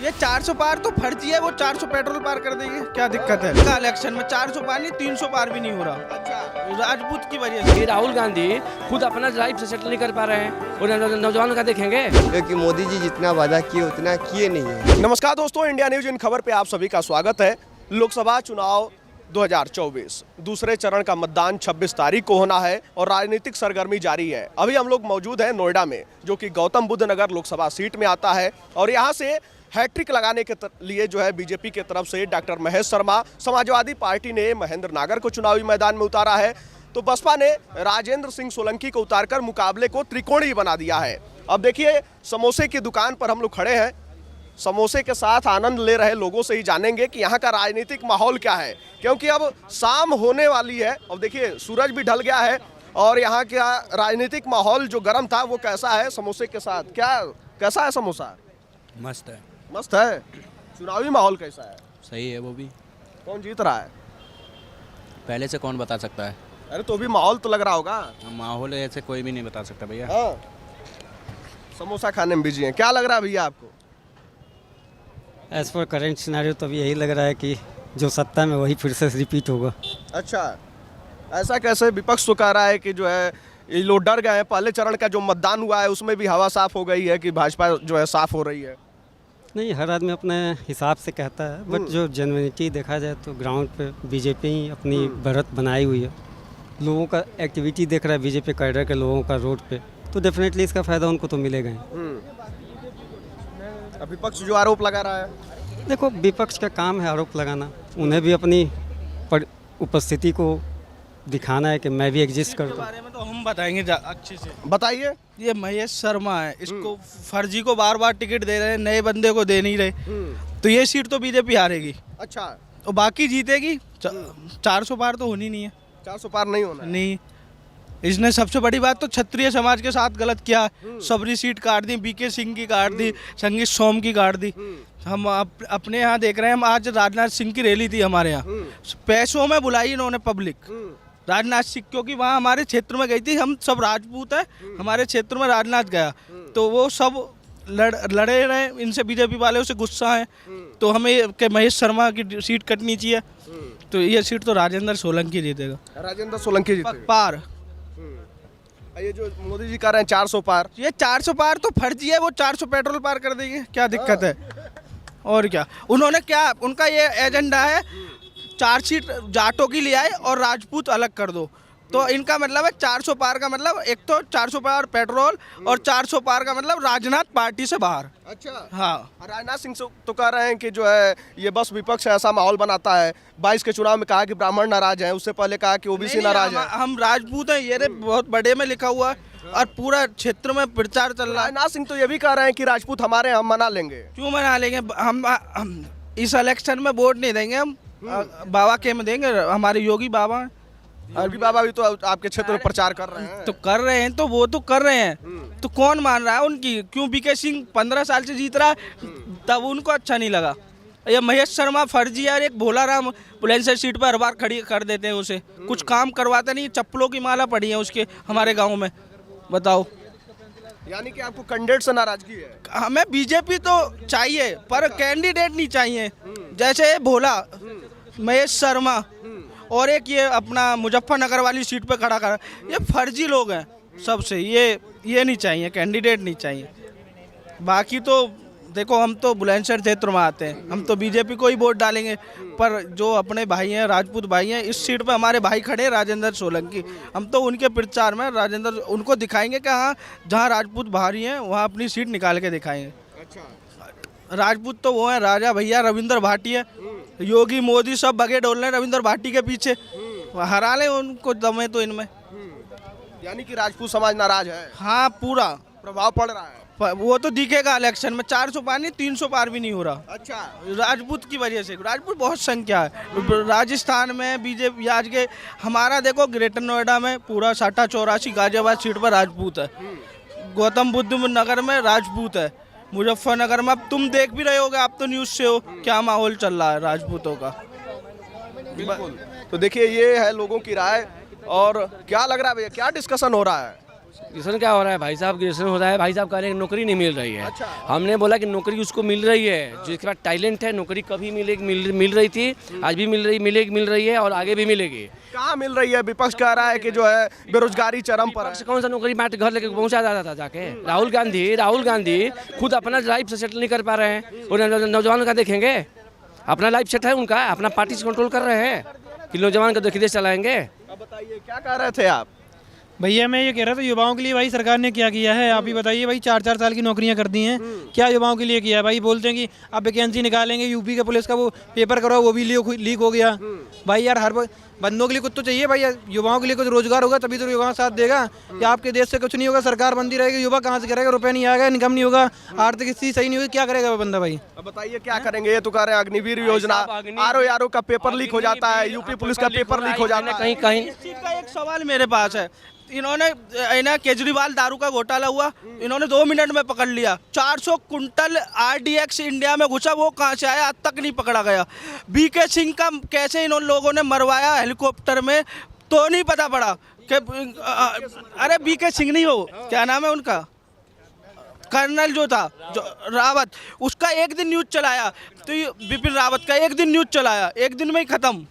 ये 400 पार तो फर्जी है, वो 400 पेट्रोल पार कर देंगे, क्या दिक्कत है? इलेक्शन में 400 पार नहीं, 300 पार भी नहीं हो रहा। अच्छा, राजपूत की वजह से। राहुल गांधी खुद अपना लाइफ से सेटल नहीं कर पा रहे हैं और नौजवान का देखेंगे, क्योंकि मोदी जी जितना वादा किए उतना किए नहीं है। नमस्कार दोस्तों, इंडिया न्यूज इन खबर पे आप सभी का स्वागत है। लोकसभा चुनाव 2024 दूसरे चरण का मतदान 26 तारीख को होना है और राजनीतिक सरगर्मी जारी है। अभी हम लोग मौजूद हैं नोएडा में, जो कि गौतम बुद्ध नगर लोकसभा सीट में आता है और यहाँ से हैट्रिक लगाने के लिए जो है बीजेपी के तरफ से डॉक्टर महेश शर्मा, समाजवादी पार्टी ने महेंद्र नागर को चुनावी मैदान में उतारा है, तो बसपा ने राजेंद्र सिंह सोलंकी को उतारकर मुकाबले को त्रिकोणीय बना दिया है। अब देखिए, समोसे की दुकान पर हम लोग खड़े हैं, समोसे के साथ आनंद ले रहे लोगों से ही जानेंगे कि यहाँ का राजनीतिक माहौल क्या है, क्योंकि अब शाम होने वाली है। अब देखिए, सूरज भी ढल गया है और यहाँ का राजनीतिक माहौल जो गर्म था वो कैसा है समोसे के साथ? कैसा है समोसा? मस्त है। मस्त है। चुनावी माहौल कैसा है? सही है। वो भी कौन जीत रहा है? पहले से कौन बता सकता है? अरे तो भी माहौल तो लग रहा होगा। माहौल ऐसे कोई भी नहीं बता सकता भैया। हाँ, समोसा खाने में बिजी हैं। क्या लग रहा है भैया आपको? एज पर करेंट सिनेरियो तो अभी यही लग रहा है कि जो सत्ता में वही फिर से रिपीट होगा। अच्छा, ऐसा कैसे? विपक्ष तो कह रहा है कि जो है ये लोग डर गए हैं, पहले चरण का जो मतदान हुआ है उसमें भी हवा साफ हो गई है कि भाजपा जो है साफ हो रही है। नहीं, हर आदमी अपने हिसाब से कहता है, बट जो जेन्युइनिटी देखा जाए तो ग्राउंड पे बीजेपी ही अपनी बढ़त बनाई हुई है। लोगों का एक्टिविटी देख रहा है बीजेपी कैडर के लोगों का रोड पे, तो डेफिनेटली इसका फ़ायदा उनको तो मिलेगा ही। अब विपक्ष जो आरोप लगा रहा है, देखो, विपक्ष का काम है आरोप लगाना, उन्हें भी अपनी उपस्थिति को दिखाना है कि मैं भी एग्जिस्ट करता हूँ। बारे में तो हम बताएंगे अच्छे से। बताइए। ये महेश शर्मा है, इसको फर्जी को बार बार टिकट दे रहे हैं, नए बंदे को दे नहीं रहे, तो ये सीट तो बीजेपी हारेगी। अच्छा, और बाकी जीतेगी। 400 पार तो होनी नहीं है। 400 पार नहीं होना है। नहीं, इसने सबसे बड़ी बात तो क्षत्रिय समाज के साथ गलत किया। सबरी सीट काट दी, बीके सिंह की काट दी, संगीत सोम की काट दी। हम अपने यहाँ देख रहे हैं, हम आज राजनाथ सिंह की रैली थी हमारे यहाँ, पैसों में बुलाई इन्होंने पब्लिक राजनाथ सिंह, क्योंकि वहाँ हमारे क्षेत्र में गई थी, हम सब राजपूत हैं, हमारे क्षेत्र में राजनाथ गया तो वो सब लड़े रहे, इनसे बीजेपी वाले से गुस्सा है, तो हमें के महेश शर्मा की सीट कटनी चाहिए, तो ये सीट तो राजेंद्र सोलंकी जीतेगा। राजेंद्र सोलंकी जीतेगा पार। ये जो मोदी जी कह रहे हैं 400 पार, ये 400 पार तो फर्जी है, वो 400 पेट्रोल पार कर देंगे, क्या दिक्कत है? और क्या उन्होंने क्या, उनका ये एजेंडा है 4 सीट जाटों की ले आए और राजपूत अलग कर दो, तो इनका मतलब है 400 पार का मतलब एक तो 400 पार पेट्रोल और 400 पार का मतलब राजनाथ पार्टी से बाहर। अच्छा, हाँ, राजनाथ सिंह तो कह रहे हैं कि जो है ये बस विपक्ष ऐसा माहौल बनाता है। 22 के चुनाव में कहा कि ब्राह्मण नाराज हैं, उससे पहले कहा कि ओबीसी नाराज है। हम राजपूत हैं, ये बहुत बड़े में लिखा हुआ है और पूरा क्षेत्र में प्रचार चल रहा है। राजनाथ सिंह तो ये भी कह रहे हैं कि राजपूत हमारे, हम मना लेंगे। क्यों मना लेंगे? हम इस इलेक्शन में वोट नहीं देंगे, हम बाबा के में देंगे, हमारे योगी बाबा हैं। योगी बाबा भी तो आपके क्षेत्र में प्रचार कर रहे हैं। तो कर रहे हैं, तो वो तो कर रहे हैं, तो कौन मान रहा है उनकी? क्यों बीके सिंह 15 साल से जीत रहा है, तब उनको अच्छा नहीं लगा। ये महेश शर्मा फर्जी है, एक भोला राम बुलंदशहर सीट पर हर बार खड़ी कर देते हैं, उसे कुछ काम करवाते नहीं, चप्पलों की माला पड़ी है उसके हमारे गाँव में, बताओ। यानी कि आपको कैंडिडेट से नाराजगी है? हमें बीजेपी तो चाहिए पर कैंडिडेट नहीं चाहिए, जैसे भोला महेश शर्मा और एक ये अपना मुजफ्फरनगर वाली सीट पे खड़ा कर, ये फर्जी लोग हैं सबसे, ये नहीं चाहिए, कैंडिडेट नहीं चाहिए। बाकी तो देखो, हम तो बुलंदशहर क्षेत्र में आते हैं, हम तो बीजेपी को ही वोट डालेंगे, पर जो अपने भाई हैं, राजपूत भाई हैं, इस सीट पे हमारे भाई खड़े हैं राजेंद्र सोलंकी, हम तो उनके प्रचार में राजेंद्र उनको दिखाएंगे कि हाँ, जहाँ राजपूत भारी हैं वहाँ अपनी सीट निकाल के दिखाएंगे। अच्छा, राजपूत तो वो हैं, राजा भैया रविंद्र भाटिया, योगी मोदी सब बगे डोल रहे हैं रविंद्र भाटी के पीछे, हरा ले उनको दमे तो इनमें। यानी कि राजपूत समाज नाराज है? हाँ, पूरा प्रभाव पड़ रहा है। वो तो दिखेगा इलेक्शन में, 400 पार नहीं, 300 पार भी नहीं हो रहा। अच्छा, राजपूत की वजह से, राजपूत बहुत संख्या है राजस्थान में बीजेपी। आज के हमारा देखो, ग्रेटर नोएडा में पूरा 60-84 गाजियाबाद सीट पर राजपूत है, गौतम बुद्ध नगर में राजपूत है, मुजफ्फरनगर में अब तुम देख भी रहे होगे, आप तो न्यूज़ से हो क्या माहौल चल रहा है राजपूतों का। बिल्कुल। तो देखिए, ये है लोगों की राय। और क्या लग रहा है भैया, क्या डिस्कशन हो रहा है? ग्रेजुएशन क्या हो रहा है भाई साहब, ग्रेजुएशन हो रहा है भाई साहब, कह रहे हैं नौकरी नहीं मिल रही है। हमने बोला कि नौकरी उसको मिल रही है जिसके पास टैलेंट है, नौकरी कभी मिलेगी, मिल रही थी, आज भी मिल रही है और आगे भी मिलेगी। कहाँ मिल रही है? विपक्ष कह रहा है कि जो है बेरोजगारी चरम पर है। कौन सा नौकरी बांट घर लेके पहुंचा जाता था जाके? राहुल गांधी खुद अपना लाइफ से सेटल नहीं कर पा रहे हैं, और नौजवान का देखेंगे, अपना लाइफ सेट है उनका, अपना पार्टी से कंट्रोल कर रहे हैं कि नौजवान का देख चलाएंगे। अब बताइए क्या कह रहे थे आप? भैया मैं ये कह रहा था युवाओं के लिए भाई सरकार ने क्या किया है, आप ही बताइए भाई। 4-4 साल की नौकरियां कर दी हैं, क्या युवाओं के लिए किया है भाई? बोलते हैं कि अब वैकेंसी निकालेंगे, यूपी के पुलिस का वो पेपर करो वो भी लीक हो गया। भाई यार हर बंदों के लिए कुछ तो चाहिए भाई, युवाओं के लिए कुछ रोजगार होगा तभी तो युवा साथ देगा। या आपके देश से कुछ नहीं होगा, सरकार बंदी रहेगी, युवा कहाँ से करेगा? रुपये नहीं आएगा, इनकम नहीं होगा, आर्थिक स्थिति सही नहीं होगी, क्या करेगा वो बंदा भाई? अब बताइए क्या करेंगे? ये तो कह रहे हैं अग्निवीर योजना, आरओ का पेपर लीक हो जाता है, यूपी पुलिस का पेपर लीक हो जाता है। कहीं कहीं इस चीज़ का एक सवाल मेरे पास है। इन्होंने ना केजरीवाल दारू का घोटाला हुआ, इन्होंने 2 मिनट में पकड़ लिया। 400 कुंटल RDX इंडिया में घुसा, वो कहाँ से आया आज तक नहीं पकड़ा गया। BK सिंह का कैसे इन लोगों ने मरवाया हेलीकॉप्टर में तो नहीं पता पड़ा कि अरे BK सिंह नहीं हो, क्या नाम है उनका, कर्नल जो था जो रावत, उसका एक दिन न्यूज़ चलाया, तो बिपिन रावत का एक दिन न्यूज़ चलाया, एक दिन में ही खत्म,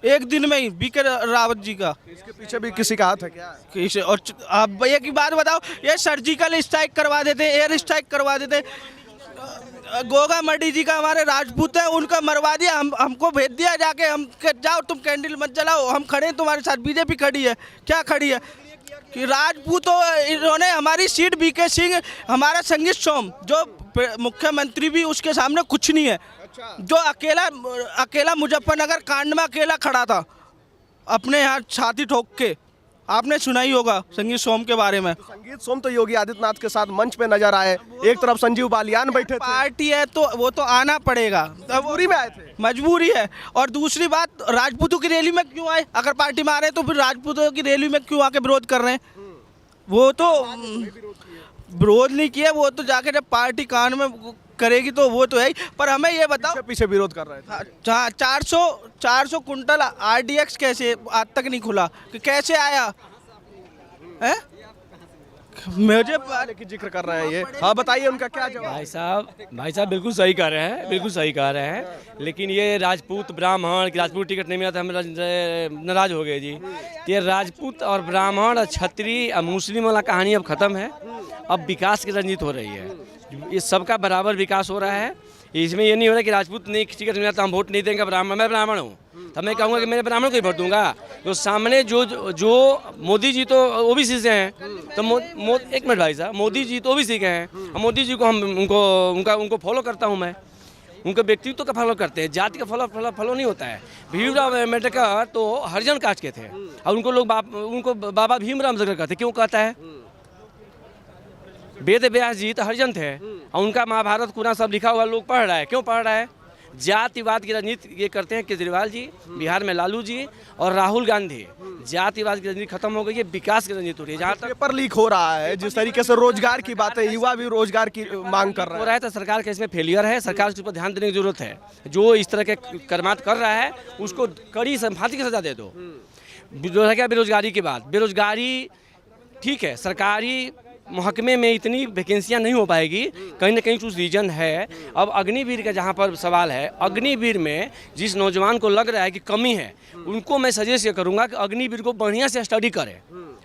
एक दिन में ही BK रावत जी का। इसके पीछे भी किसी का हाथ है क्या? और आप एक ही बात बताओ, ये सर्जिकल स्ट्राइक करवा देते, एयर स्ट्राइक करवा देते। गोगा मड्डी जी का हमारे राजपूत है, उनका मरवा दिया, हमको भेज दिया जाके, हम जाओ तुम कैंडल मत जलाओ, हम खड़े हैं तुम्हारे साथ। बीजेपी खड़ी है, क्या खड़ी है कि राजपूत इन्होंने हमारी सीट, BK सिंह, हमारा संगीत सोम जो मुख्यमंत्री भी उसके सामने कुछ नहीं है, जो अकेला मुजफ्फरनगर कांड में अकेला खड़ा था अपने यहाँ छाती ठोक के। आपने सुना ही होगा संगीत सोम के बारे में। संगीत सोम तो योगी आदित्यनाथ के साथ मंच पे नजर आए, एक तरफ संजीव बालियान बैठे थे। पार्टी है तो वो तो आना पड़ेगा, मजबूरी में आए थे। मजबूरी है। और दूसरी बात, राजपूतों की रैली में क्यों आए? अगर पार्टी में आ रहे हैं तो फिर राजपूतों की रैली में क्यों आके विरोध कर रहे हैं? वो तो विरोध नहीं किया, वो तो जाके जब पार्टी कान में करेगी तो वो तो है ही। पर हमें ये बताओ, पीछे विरोध कर रहे थे। हाँ, 400 कुंटल RDX कैसे आज तक नहीं खुला, कि कैसे आया है? मुझे की जिक्र कर रहे हैं ये। हाँ बताइए उनका क्या जवाब? भाई साहब बिल्कुल सही कह रहे हैं, बिल्कुल सही कह रहे हैं। लेकिन ये राजपूत ब्राह्मण की राजपूत टिकट नहीं मिला तो हम नाराज हो गए जी। ये राजपूत और ब्राह्मण और क्षत्रिय और मुस्लिम वाला कहानी अब खत्म है, अब विकास की राजनीति हो रही है। ये सबका बराबर विकास हो रहा है। इसमें ये नहीं हो रहा कि राजपूत ने टिकट मिला तो हम वोट नहीं देंगे, ब्राह्मण, मैं ब्राह्मण हूँ तो मैं कहूँगा कि मैं ब्राह्मण को ही वोट दूंगा। तो सामने जो मोदी जी तो OBC से हैं, तो एक मिनट भाई साहब, मोदी जी तो OBC के हैं, मोदी जी को हम उनको फॉलो करता हूँ मैं, उनके व्यक्तित्व का फॉलो करते हैं, जाति का फॉलो नहीं होता है। भीमराव अम्बेडकर तो हरिजन कास्ट के थे और उनको लोग उनको बाबा भीमराव अम्बेडकर कहते, क्यों कहता है? वेद व्यास जी तो हरिजन थे और उनका महाभारत कुरान सब लिखा हुआ लोग पढ़ रहा है, क्यों पढ़ रहा है? जातिवाद की राजनीति ये करते हैं केजरीवाल जी, बिहार में लालू जी और राहुल गांधी। जातिवाद की राजनीति खत्म हो गई है, विकास की राजनीति हो रही है। जहाँ तक पेपर लीक हो रहा है, जिस तरीके से रोजगार की बात है, युवा भी रोजगार की मांग कर रहा हो रहा है, तो सरकार का इसमें फेलियर है। सरकार के ऊपर ध्यान देने की जरूरत है। जो इस तरह के कर्मात कर रहा है उसको कड़ी फांसी की सजा दे दो। जो है क्या बेरोजगारी की बात, बेरोजगारी ठीक है, सरकारी महकमे में इतनी वैकेंसियां नहीं हो पाएगी, कहीं ना कहीं कुछ रीजन है। अब अग्निवीर का जहां पर सवाल है, अग्निवीर में जिस नौजवान को लग रहा है कि कमी है, उनको मैं सजेस्ट करूंगा कि अग्निवीर को बढ़िया से स्टडी करें।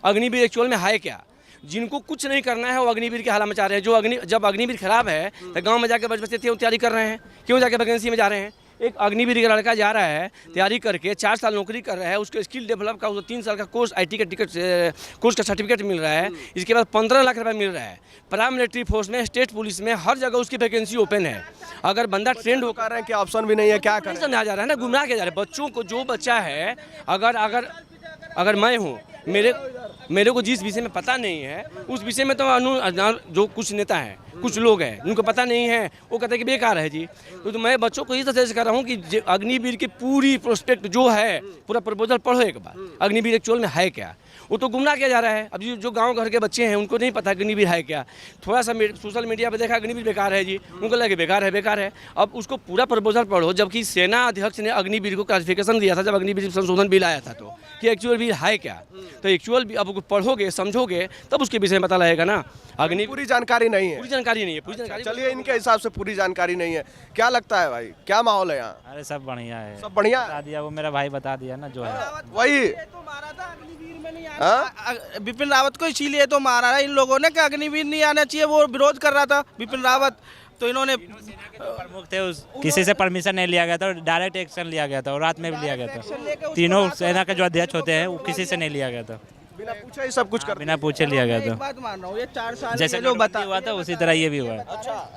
अग्निवीर एक्चुअल में है क्या? जिनको कुछ नहीं करना है वो अग्निवीर के हाला मचा रहे हैं। जब अग्निवीर खराब है तो गाँव में जाकर बच्चे तैयारी कर रहे हैं, क्यों जाके वैकेंसी में जा रहे हैं? एक अग्निवीर का लड़का जा रहा है तैयारी करके, 4 साल नौकरी कर रहा है, उसको स्किल डेवलप का 3 साल का कोर्स IT का टिकट कोर्स का सर्टिफिकेट मिल रहा है। इसके बाद 15 लाख रुपए मिल रहा है। पैरामिलिट्री फोर्स में, स्टेट पुलिस में, हर जगह उसकी वैकेंसी ओपन है। अगर बंदा ट्रेंड हो कर रहे हैं कि ऑप्शन भी नहीं है, क्या करें? समझा जा रहा है ना, गुमराह किया जा रहा है बच्चों को। जो बच्चा है, अगर मैं हूँ, मेरे को जिस विषय में पता नहीं है उस विषय में तो जो कुछ नेता हैं, कुछ लोग हैं उनको पता नहीं है, वो कहते हैं कि बेकार है जी। तो मैं बच्चों को ये सजेस्ट कर रहा हूँ कि अग्निवीर की पूरी प्रोस्पेक्ट जो है, पूरा प्रपोजल पढ़ो एक बार, अग्निवीर एक्चुअल में है क्या। वो तो गुमराह किया जा रहा है। अब जो गांव घर के बच्चे हैं उनको नहीं पता अग्निवीर है क्या, थोड़ा सा सोशल मीडिया पे देखा अग्निवीर बेकार है जी, उनको लगे बेकार है। अब उसको पूरा प्रपोजल पढ़ो, जबकि सेना अध्यक्ष ने अग्निवीर को क्लासिफिकेशन दिया था जब अग्निवीर संशोधन बिल आया था, तो कि एक्चुअल वीर है क्या, तो एक्चुअल अब पढ़ोगे समझोगे तब उसके विषय में पता लगेगा ना। अग्नि पूरी जानकारी नहीं है। पूरी जानकारी नहीं है, पूरी जानकारी चलिए, इनके हिसाब से पूरी जानकारी नहीं है। क्या लगता है भाई, क्या माहौल है यहाँ? अरे सब बढ़िया है, सब बढ़िया है? बता दिया, वो मेरा भाई बता दिया ना जो है। वही तो मारा था अग्निवीर में नहीं आना, बिपिन रावत को इसीलिए तो मारा है इन लोगों ने कि अग्निवीर नहीं आना चाहिए, वो विरोध कर रहा था बिपिन रावत, तो इन्होंने प्रमुख थे उस किसी से परमिशन नहीं लिया गया था और डायरेक्ट एक्शन लिया गया था और रात में भी लिया गया था। तीनों सेना के जो अध्यक्ष होते हैं वो किसी से नहीं लिया गया था, बिना पूछे ही सब कुछ कर बिना पूछे लिया गया एक था। बात मान रहा हूँ, ये 4 साल जैसे में जो बता हुआ था उसी तरह ये भी हुआ है।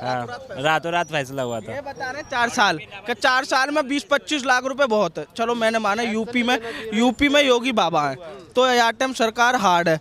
हाँ, रातों रात फैसला हुआ था। ये बता रहे 4 साल कि 4 साल में 20-25 लाख रुपए बहुत है। चलो मैंने माना यूपी में योगी बाबा है तो एआरटेम सरकार हार्ड है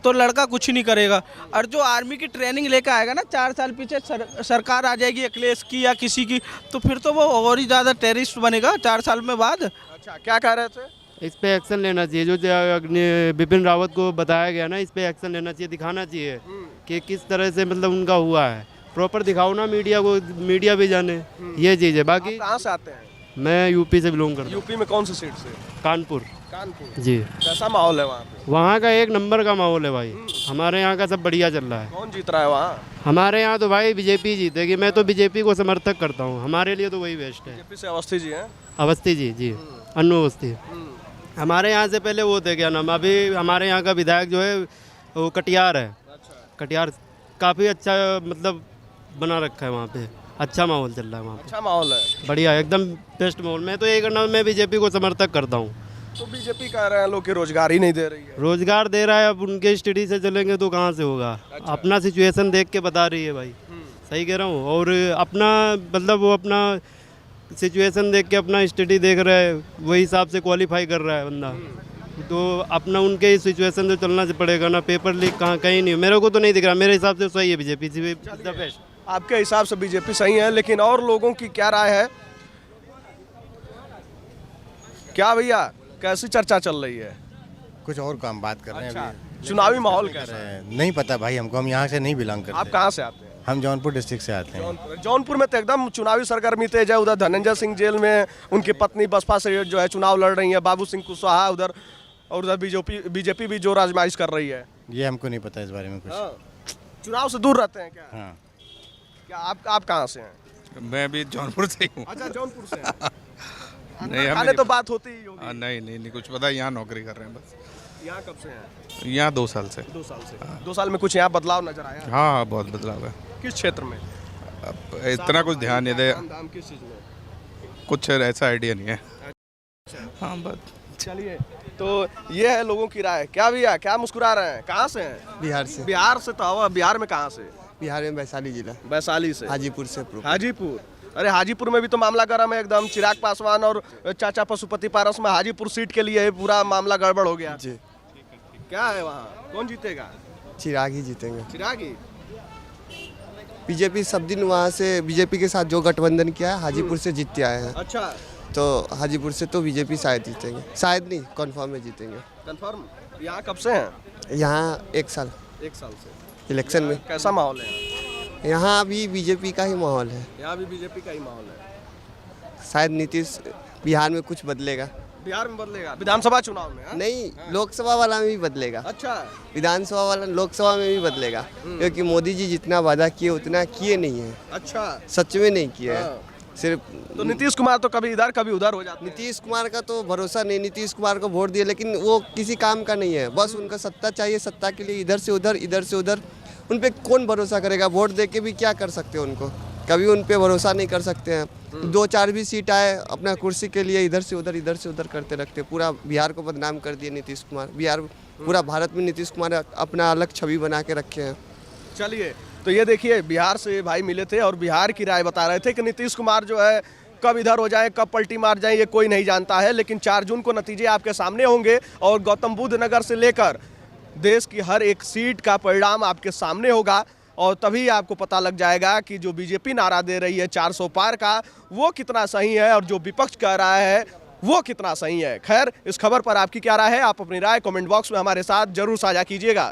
तो लड़का कुछ नहीं करेगा, और जो आर्मी की ट्रेनिंग लेकर आएगा ना 4 साल पीछे सरकार आ जाएगी अखिलेश की या किसी की, तो फिर तो वो और ही ज़्यादा टेररिस्ट बनेगा 4 साल में बाद। अच्छा, क्या कह रहे थे? इस पे एक्शन लेना चाहिए, जो बिपिन रावत को बताया गया ना, इस पे एक्शन लेना चाहिए, दिखाना चाहिए कि किस तरह से मतलब उनका हुआ है। प्रॉपर दिखाओ ना मीडिया को, मीडिया भी जाने, ये चीज़ है। बाकी कहाँ से आते हैं? मैं यूपी से बिलोंग करता हूँ। यूपी में कौन सी सीट से? कानपुर कानपुर। जी। कैसा माहौल है वहाँ पे? वहाँ का एक नंबर का माहौल है भाई, हमारे यहाँ का सब बढ़िया चल रहा है। कौन जीत रहा है वहाँ? हमारे यहाँ तो भाई बीजेपी जीतेगी, मैं तो बीजेपी को समर्थक करता हूँ, हमारे लिए तो वही बेस्ट है। बीजेपी से अवस्थी जी हैं? अवस्थी जी, अन्नू अवस्थी। हमारे यहाँ से पहले वो थे, क्या नाम, अभी हमारे यहाँ का विधायक जो है वो कटियार है। कटियार काफ़ी अच्छा मतलब बना रखा है वहाँ पे, अच्छा माहौल चल रहा है वहाँ पे। अच्छा माहौल है, बढ़िया एकदम बेस्ट माहौल। मैं तो ये करना, मैं बीजेपी को समर्थक करता हूँ। तो बीजेपी कह रहे हैं लोग कि रोजगार ही नहीं दे रही है। रोजगार दे रहा है, अब उनके स्टडी से चलेंगे तो कहाँ से होगा। अपना सिचुएशन देख के बता रही है भाई, सही कह रहा हूँ। और अपना मतलब वो अपना सिचुएशन देख के अपना स्टडी देख रहा है, वही हिसाब से क्वालिफाई कर रहा है बंदा, तो अपना उनके सिचुएशन से चलना पड़ेगा ना। पेपर लीक कहाँ कहीं नहीं, मेरे को तो नहीं दिख रहा, मेरे हिसाब से सही है बीजेपी द बेस्ट। आपके हिसाब से बीजेपी सही है, लेकिन और लोगों की क्या राय है? क्या भैया, कैसी चर्चा चल रही है? कुछ और काम बात कर रहे हैं अभी। चुनावी माहौल कैसा है? नहीं पता भाई हमको, हम यहाँ से नहीं बिलोंग करते। आप कहाँ से आते हैं? हम जौनपुर डिस्ट्रिक्ट से आते हैं। जौनपुर में तो एकदम चुनावी सरगर्मी तेज है। उधर धनंजय सिंह जेल में उनकी पत्नी बसपा से जो है चुनाव लड़ रही है, बाबू सिंह कुशवाहा उधर, और उधर बीजेपी भी जोर आजमाइश कर रही है। ये हमको नहीं पता इस बारे में कुछ। चुनाव से दूर रहते हैं क्या? हाँ। क्या आप कहाँ से हैं? मैं भी जौनपुर से ही हूँ। अच्छा, जौनपुर से हैं। नहीं, खाने तो बात होती ही होगी। नहीं कुछ पता, यहाँ नौकरी कर रहे हैं बस। यहाँ कब से हैं? यहाँ 2 साल से। 2 साल से। 2 साल में कुछ यहाँ बदलाव नजर आया? हाँ, बहुत बदलाव है। किस क्षेत्र में? अब इतना कुछ ध्यान नहीं दे, दाम किस चीज़ में? कुछ ऐसा आइडिया नहीं है। हाँ बस। चलिए, तो ये है लोगों की राय। क्या भैया, क्या मुस्कुरा रहे हैं? कहाँ से हैं? बिहार से। बिहार से तो हुआ। बिहार में कहाँ से? बिहार में वैशाली जिला, वैशाली से। हाजीपुर से। हाजीपुर? अरे हाजीपुर में भी तो मामला गर्म है एकदम। चिराग पासवान और चाचा पशुपति पारस में हाजीपुर सीट के लिए पूरा मामला गड़बड़ हो गया जी। क्या है वहाँ, कौन जीतेगा? चिराग ही जीतेंगे। चिराग ही? बीजेपी सब दिन वहाँ से बीजेपी के साथ जो गठबंधन किया है, हाजीपुर से जीतते आए हैं। अच्छा, तो हाजीपुर से तो बीजेपी शायद जीतेंगे, शायद नहीं, कन्फर्म में जीतेंगे। कंफर्म? यहाँ कब से हैं? यहाँ 1 साल 1 साल से। इलेक्शन में कैसा माहौल है? यहाँ भी बीजेपी का ही माहौल है। यहाँ भी बीजेपी का ही माहौल है। शायद नीतीश बिहार में कुछ बदलेगा। बिहार में बदलेगा? विधानसभा चुनाव में? नहीं, लोकसभा वाला में भी बदलेगा। अच्छा, विधानसभा वाला लोकसभा में भी बदलेगा, क्योंकि मोदी जी जितना वादा किए उतना किए नहीं है। अच्छा, सच में नहीं किया है। सिर्फ तो नीतीश कुमार तो कभी इधर कभी उधर हो जाते हैं। नीतीश कुमार का तो भरोसा नहीं। नीतीश कुमार को वोट दिए लेकिन वो किसी काम का नहीं है, बस उनका सत्ता चाहिए, सत्ता के लिए इधर से उधर। उन पे कौन भरोसा करेगा? वोट दे के भी क्या कर सकते हैं उनको? कभी उन पे भरोसा नहीं कर सकते हैं। 2-4 भी सीट आए अपना कुर्सी के लिए इधर से उधर करते रखते। पूरा बिहार को बदनाम कर दिए नीतीश कुमार। बिहार पूरा भारत में नीतीश कुमार अपना अलग छवि बना के रखे हैं। चलिए, तो ये देखिए, बिहार से भाई मिले थे और बिहार की राय बता रहे थे कि नीतीश कुमार जो है कब इधर हो जाए, कब पलटी मार जाए, ये कोई नहीं जानता है। लेकिन 4 जून को नतीजे आपके सामने होंगे और गौतम बुद्ध नगर से लेकर देश की हर एक सीट का परिणाम आपके सामने होगा, और तभी आपको पता लग जाएगा कि जो बीजेपी नारा दे रही है 400 पार का, वो कितना सही है और जो विपक्ष कह रहा है वो कितना सही है। खैर, इस खबर पर आपकी क्या राय है? आप अपनी राय कमेंट बॉक्स में हमारे साथ जरूर साझा कीजिएगा।